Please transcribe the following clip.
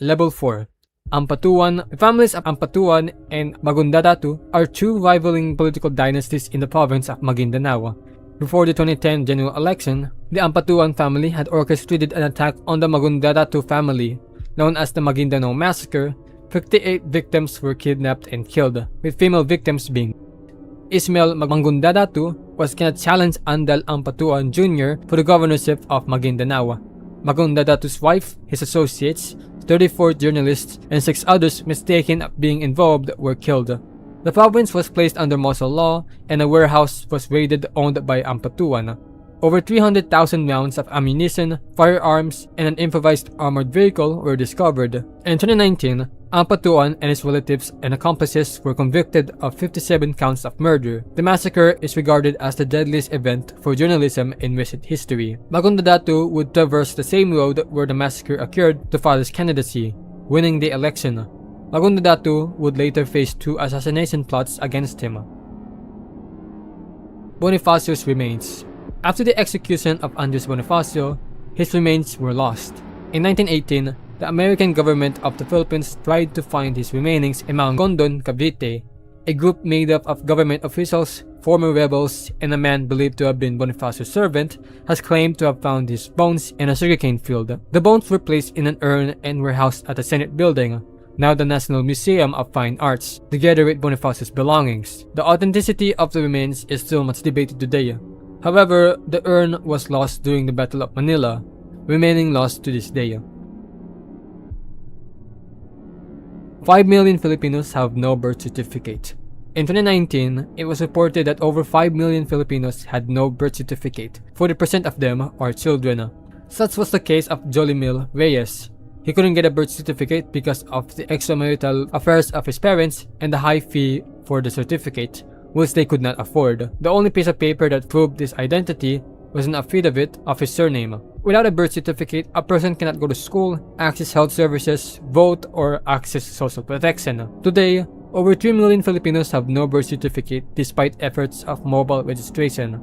Level 4. Ampatuan. The families of Ampatuan and Magundadatu are two rivaling political dynasties in the province of Maguindanao. Before the 2010 general election, the Ampatuan family had orchestrated an attack on the Magundadatu family, known as the Maguindanao Massacre. 58 victims were kidnapped and killed, with female victims being Ismael Magundadatu was gonna challenge Andal Ampatuan Jr. for the governorship of Maguindanao. Magundadatu's wife, his associates, 34 journalists, and 6 others mistaken of being involved were killed. The province was placed under martial law, and a warehouse was raided owned by Ampatuan. Over 300,000 rounds of ammunition, firearms, and an improvised armored vehicle were discovered. In 2019, Ampatuan and his relatives and accomplices were convicted of 57 counts of murder. The massacre is regarded as the deadliest event for journalism in recent history. Magundadatu would traverse the same road where the massacre occurred to file his candidacy, winning the election. Magundadatu would later face 2 assassination plots against him. Bonifacio's remains. After the execution of Andres Bonifacio, his remains were lost. In 1918, the American government of the Philippines tried to find his remains in Mount Condon, Cavite. A group made up of government officials, former rebels, and a man believed to have been Bonifacio's servant has claimed to have found his bones in a sugarcane field. The bones were placed in an urn and were housed at the Senate building, now the National Museum of Fine Arts, together with Bonifacio's belongings. The authenticity of the remains is still much debated today. However, the urn was lost during the Battle of Manila, remaining lost to this day. 5 million Filipinos have no birth certificate. In 2019, it was reported that over 5 million Filipinos had no birth certificate. 40% of them are children. Such was the case of Jolimil Reyes. He couldn't get a birth certificate because of the extramarital affairs of his parents and the high fee for the certificate, which they could not afford. The only piece of paper that proved his identity was an affidavit of his surname. Without a birth certificate, a person cannot go to school, access health services, vote, or access social protection. Today, over 3 million Filipinos have no birth certificate despite efforts of mobile registration.